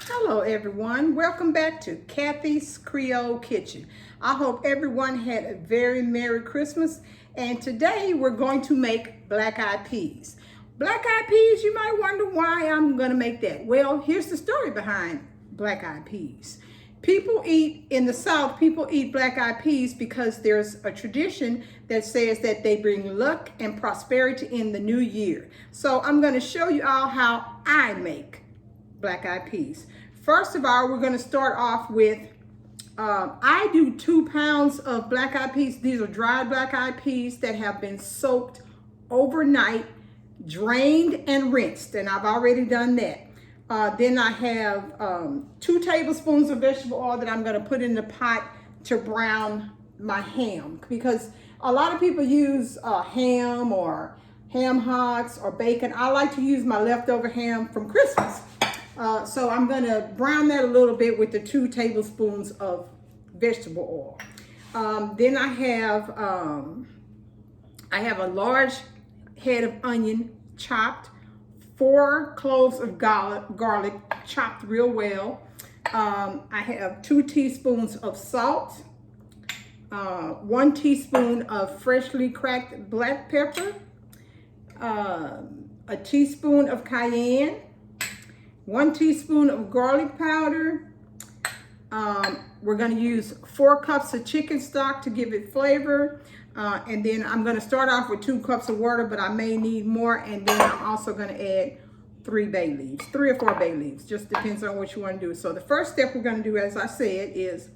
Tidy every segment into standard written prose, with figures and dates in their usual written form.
Hello everyone, welcome back to Kathy's Creole Kitchen. I hope everyone had a very Merry Christmas, and today we're going to make black eyed peas. Black eyed peas, you might wonder why I'm going to make that. Well, here's the story behind black eyed peas. In the South, people eat black eyed peas because there's a tradition that says that they bring luck and prosperity in the new year. So I'm going to show you all how I make black eyed peas. First of all, we're going to start off with, I do 2 pounds of black eyed peas. These are dried black eyed peas that have been soaked overnight, drained and rinsed, and I've already done that. Then I have 2 tablespoons of vegetable oil that I'm going to put in the pot to brown my ham, because a lot of people use ham or ham hocks or bacon. I like to use my leftover ham from Christmas. So I'm going to brown that a little bit with the 2 tablespoons of vegetable oil. Then I have a large head of onion chopped, 4 cloves of garlic chopped real well. I have 2 teaspoons of salt, 1 teaspoon of freshly cracked black pepper, a teaspoon of cayenne, 1 teaspoon of garlic powder. We're going to use 4 cups of chicken stock to give it flavor. And then I'm going to start off with 2 cups of water, but I may need more. And then I'm also going to add 3 bay leaves, 3 or 4 bay leaves, just depends on what you want to do. So the first step we're going to do, as I said, is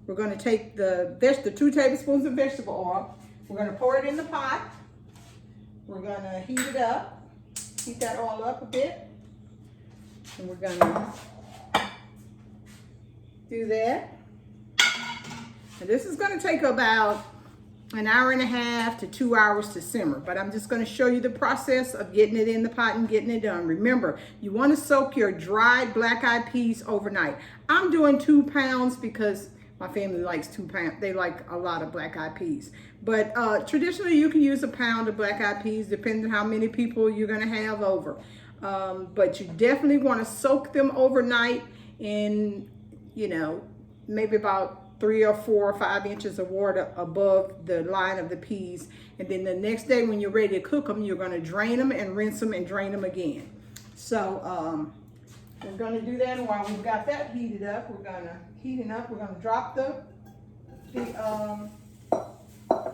we're going to take the 2 tablespoons of vegetable oil. We're going to pour it in the pot. We're going to heat it up, heat that oil up a bit. And we're going to do that. And this is going to take about an hour and a half to 2 hours to simmer, but I'm just going to show you the process of getting it in the pot and getting it done. Remember, you want to soak your dried black eyed peas overnight. I'm doing 2 pounds because my family likes 2 pounds. They like a lot of black eyed peas. But traditionally, you can use a pound of black eyed peas, depending on how many people you're going to have over. But you definitely want to soak them overnight in, maybe about 3 or 4 or 5 inches of water above the line of the peas. And then the next day when you're ready to cook them, you're going to drain them and rinse them and drain them again. So we're going to do that. And while we've got that heated up, we're going to drop the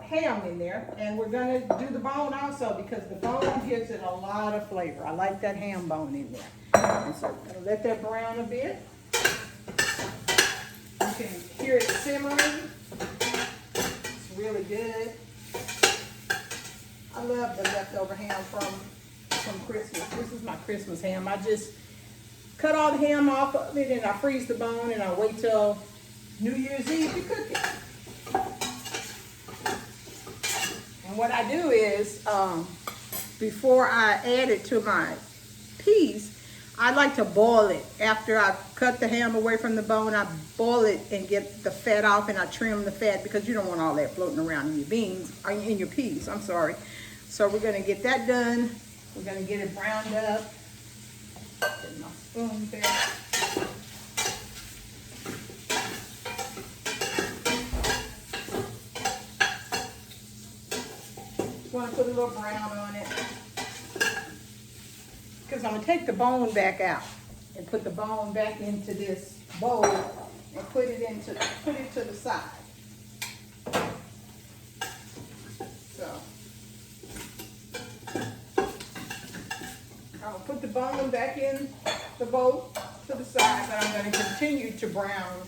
ham in there, and we're going to do the bone also, because the bone gives it a lot of flavor. I like that ham bone in there. And so we're going to let that brown a bit. You can hear it simmering. It's really good. I love the leftover ham from Christmas. This is my Christmas ham. I just cut all the ham off of it, and I freeze the bone, and I wait till New Year's Eve to cook it. And what I do is, before I add it to my peas, I like to boil it. After I cut the ham away from the bone, I boil it and get the fat off, and I trim the fat, because you don't want all that floating around in your in your peas, I'm sorry. So we're gonna get that done. We're gonna get it browned up. Get my spoon there. Want to put a little brown on it, because I'm going to take the bone back out and put the bone back into this bowl and put it to the side. So I'll put the bone back in the bowl to the side, but I'm going to continue to brown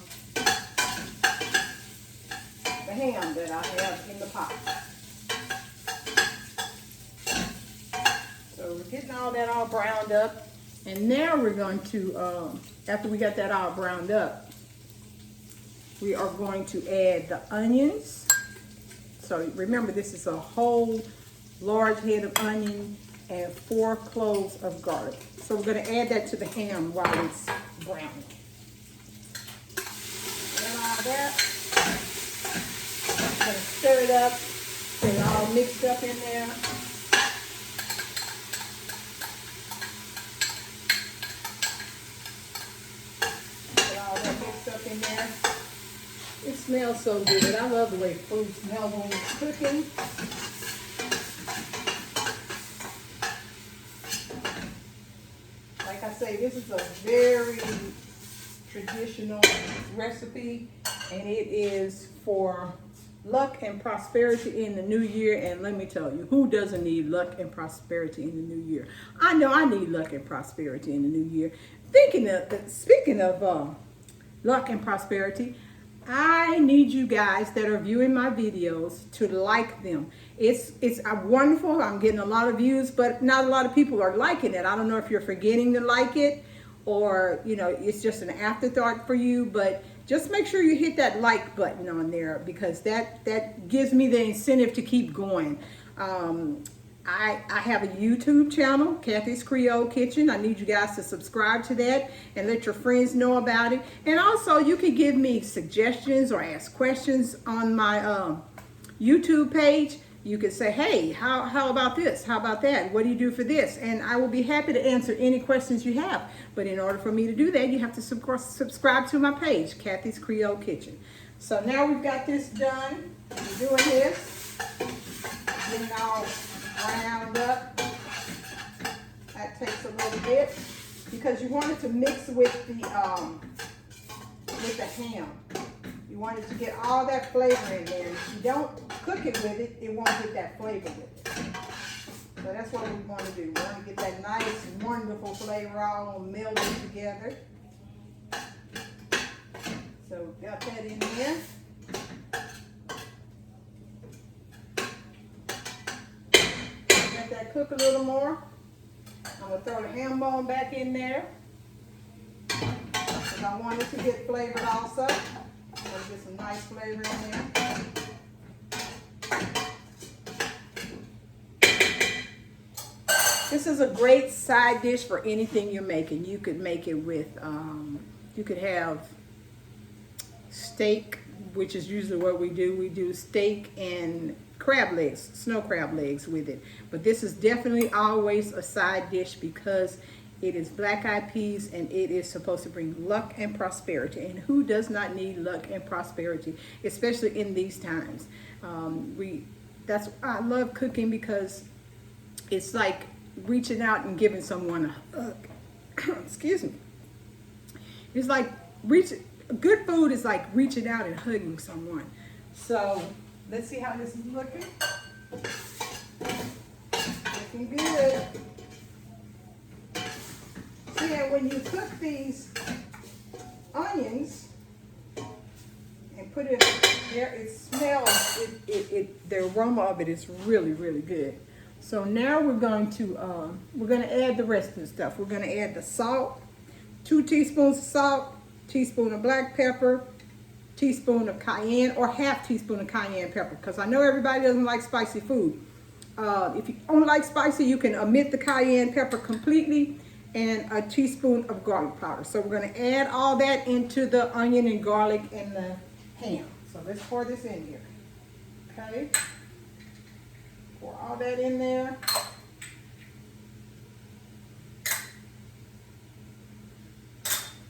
the ham that I have in the pot. So we're getting all that all browned up, and now we're going to, after we got that all browned up, we are going to add the onions. So remember, this is a whole large head of onion and 4 cloves of garlic. So we're going to add that to the ham while it's browning. And all that, I'm going to stir it up, get it all mixed up in there. smells so good. I love the way food smells when it's cooking. Like I say, this is a very traditional recipe, and it is for luck and prosperity in the new year. And let me tell you, who doesn't need luck and prosperity in the new year? I know I need luck and prosperity in the new year. Speaking of luck and prosperity, I need you guys that are viewing my videos to like them. It's wonderful. I'm getting a lot of views, but not a lot of people are liking it. I don't know if you're forgetting to like it, or it's just an afterthought for you, but just make sure you hit that like button on there, because that gives me the incentive to keep going. I have a YouTube channel, Kathy's Creole Kitchen. I need you guys to subscribe to that and let your friends know about it. And also, you can give me suggestions or ask questions on my YouTube page. You can say, hey, how about this? How about that? What do you do for this? And I will be happy to answer any questions you have. But in order for me to do that, you have to subscribe to my page, Kathy's Creole Kitchen. So now we've got this done. We're doing this. Getting all ground up. That takes a little bit, because you want it to mix with the ham. You want it to get all that flavor in there. If you don't cook it with it, it won't get that flavor with it. So that's what we want to do. We want to get that nice, wonderful flavor all melded together. So got that in there. Let that cook a little more. I'm going to throw the ham bone back in there, because I want it to get flavored also. I'm going to get some nice flavor in there. This is a great side dish for anything you're making. You could make it with, you could have steak, which is usually what we do. We do steak and crab legs, snow crab legs with it. But this is definitely always a side dish, because it is black-eyed peas, and it is supposed to bring luck and prosperity. And who does not need luck and prosperity, especially in these times? I love cooking, because it's like reaching out and giving someone a hug. Excuse me. It's like good food is like reaching out and hugging someone. So let's see how this is looking. Looking good. See, and when you cook these onions and put it there, it smells, the aroma of it is really, really good. So now we're going to add the rest of the stuff. We're going to add the salt, 2 teaspoons of salt, teaspoon of black pepper, teaspoon of cayenne, or half teaspoon of cayenne pepper, because I know everybody doesn't like spicy food. If you don't like spicy, you can omit the cayenne pepper completely, and a teaspoon of garlic powder. So we're going to add all that into the onion and garlic and the ham. So let's pour this in here. Okay. Pour all that in there.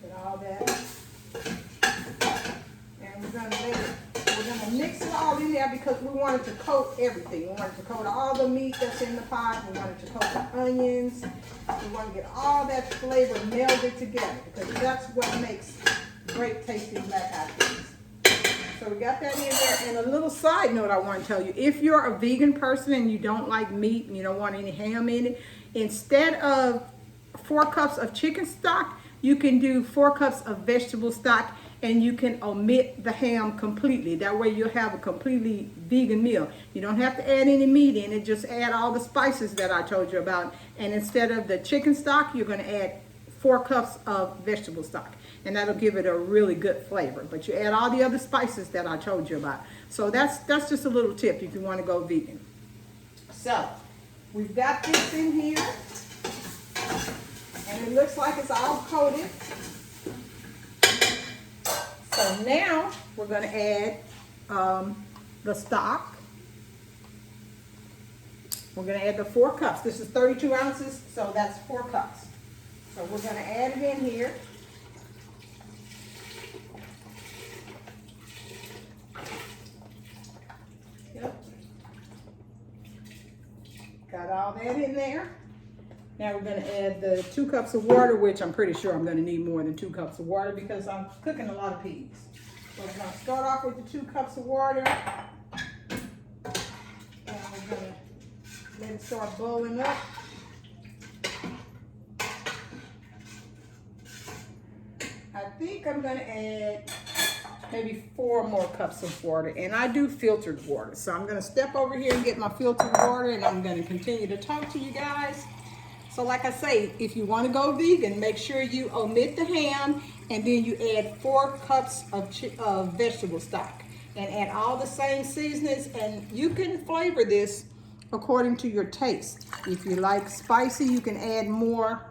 Put all that. And we're gonna mix it all in there, because we want it to coat everything. We want it to coat all the meat that's in the pot. We want it to coat the onions. We want to get all that flavor melded together, because that's what makes great tasting black-eyed peas. So we got that in there. And a little side note I want to tell you, if you're a vegan person and you don't like meat and you don't want any ham in it, instead of 4 cups of chicken stock, you can do 4 cups of vegetable stock, and you can omit the ham completely. That way you'll have a completely vegan meal. You don't have to add any meat in it, just add all the spices that I told you about. And instead of the chicken stock, you're going to add 4 cups of vegetable stock. And that'll give it a really good flavor. But you add all the other spices that I told you about. So that's just a little tip if you want to go vegan. So we've got this in here, and it looks like it's all coated. So now we're going to add the stock. We're going to add the 4 cups. This is 32 ounces, so that's 4 cups. So we're going to add it in here. all that in there. Now we're going to add the 2 cups of water, which I'm pretty sure I'm going to need more than 2 cups of water because I'm cooking a lot of peas. So we're going to start off with the 2 cups of water. And we're going to let it start boiling up. I think I'm going to add maybe 4 more cups of water, and I do filtered water. So I'm going to step over here and get my filtered water, and I'm going to continue to talk to you guys. So like I say, if you want to go vegan, make sure you omit the ham, and then you add 4 cups of vegetable stock, and add all the same seasonings, and you can flavor this according to your taste. If you like spicy, you can add more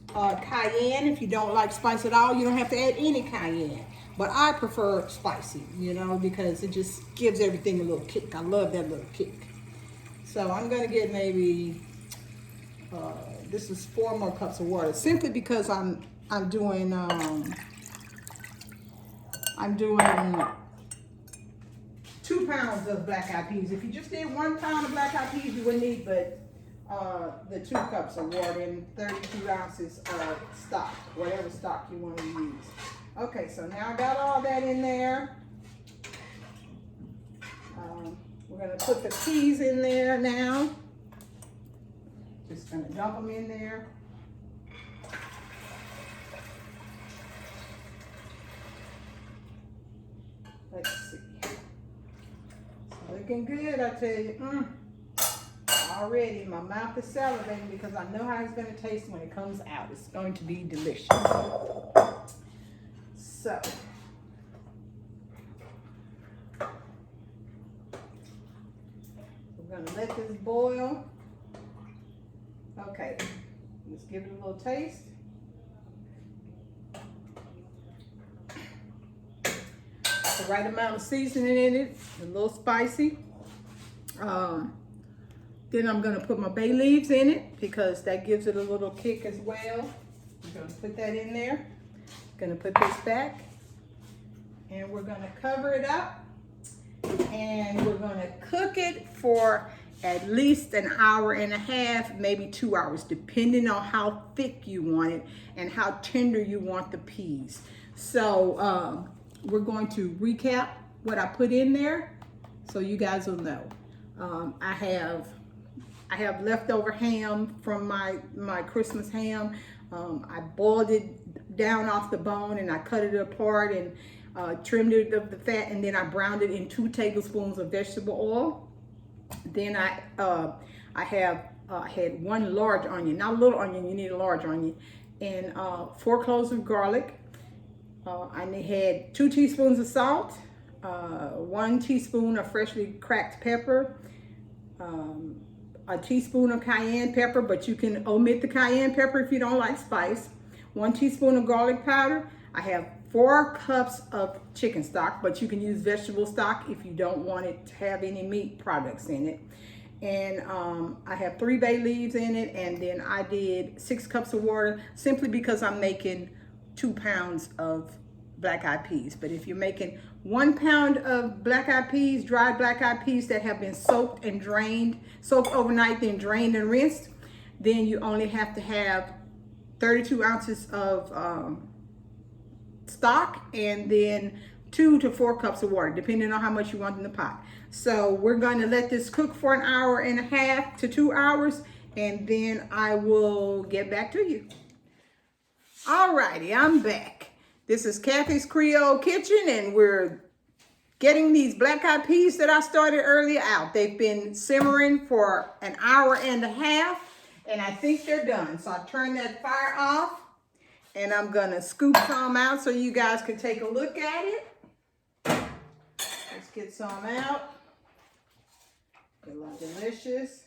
cayenne. If you don't like spice at all, you don't have to add any cayenne. But I prefer spicy, you know, because it just gives everything a little kick. I love that little kick. So I'm going to get maybe, this is 4 more cups of water, simply because I'm doing 2 pounds of black-eyed peas. If you just did 1 pound of black-eyed peas, you wouldn't need but the 2 cups of water and 32 ounces of stock, whatever stock you want to use. Okay, so now I got all that in there. We're going to put the peas in there now. Just going to dump them in there. Let's see. It's looking good, I tell you. Already, my mouth is salivating because I know how it's going to taste when it comes out. It's going to be delicious. So, we're going to let this boil. Okay, let's give it a little taste. The right amount of seasoning in it, a little spicy. Then I'm going to put my bay leaves in it because that gives it a little kick as well. I'm going to put that in there. Going to put this back, and we're going to cover it up, and we're going to cook it for at least an hour and a half, maybe 2 hours, depending on how thick you want it and how tender you want the peas. So we're going to recap what I put in there so you guys will know. I have leftover ham from my Christmas ham. I boiled it down off the bone, and I cut it apart and trimmed it of the fat, and then I browned it in 2 tablespoons of vegetable oil. Then I had 1 large onion, not a little onion, you need a large onion, and 4 cloves of garlic. I had 2 teaspoons of salt, 1 teaspoon of freshly cracked pepper, a teaspoon of cayenne pepper, but you can omit the cayenne pepper if you don't like spice. 1 teaspoon of garlic powder. I have 4 cups of chicken stock, but you can use vegetable stock if you don't want it to have any meat products in it. And I have 3 bay leaves in it, and then I did 6 cups of water, simply because I'm making 2 pounds of black-eyed peas. But if you're making 1 pound of black-eyed peas, dried black-eyed peas that have been soaked overnight, then drained and rinsed, then you only have to have 32 ounces of stock, and then 2 to 4 cups of water, depending on how much you want in the pot. So we're going to let this cook for an hour and a half to 2 hours, and then I will get back to you. Alrighty, I'm back. This is Kathy's Creole Kitchen, and we're getting these black-eyed peas that I started earlier out. They've been simmering for an hour and a half, and I think they're done. So I turned that fire off, and I'm gonna scoop some out so you guys can take a look at it. Let's get some out. They look delicious.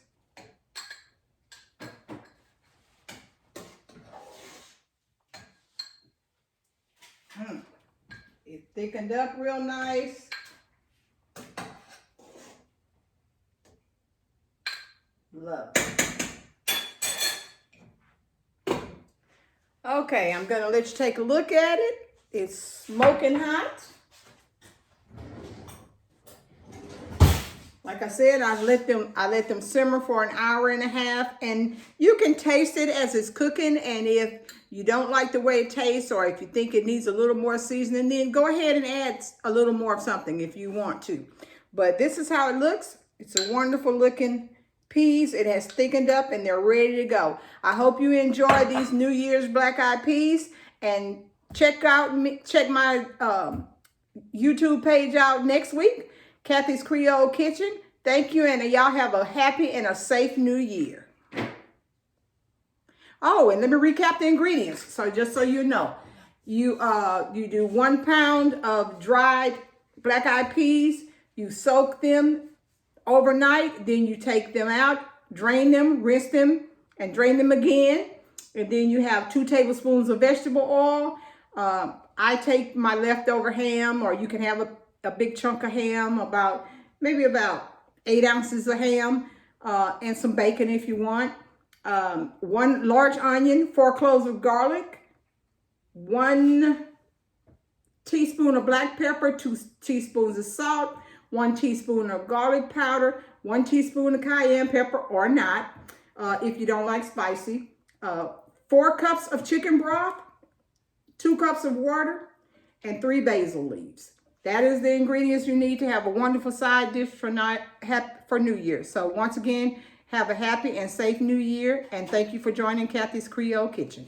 It thickened up real nice. Love it. Okay, I'm gonna let you take a look at it. It's smoking hot. Like I said, I let them simmer for an hour and a half, and you can taste it as it's cooking. And if you don't like the way it tastes, or if you think it needs a little more seasoning, then go ahead and add a little more of something if you want to. But this is how it looks. It's a wonderful looking peas. It has thickened up and they're ready to go. I hope you enjoy these New Year's black-eyed peas, and check my YouTube page out next week, Kathy's Creole Kitchen. Thank you, and y'all have a happy and a safe new year. Oh, and let me recap the ingredients. So just so you know, you do 1 pound of dried black-eyed peas. You soak them overnight, then you take them out, drain them, rinse them, and drain them again. And then you have 2 tablespoons of vegetable oil. I take my leftover ham, or you can have a big chunk of ham, maybe about 8 ounces of ham, and some bacon if you want. 1 large onion, 4 cloves of garlic, 1 teaspoon of black pepper, 2 teaspoons of salt, 1 teaspoon of garlic powder, 1 teaspoon of cayenne pepper, or not, if you don't like spicy. 4 cups of chicken broth, 2 cups of water, and 3 basil leaves. That is the ingredients you need to have a wonderful side dish for New Year. So once again, have a happy and safe New Year, and thank you for joining Kathy's Creole Kitchen.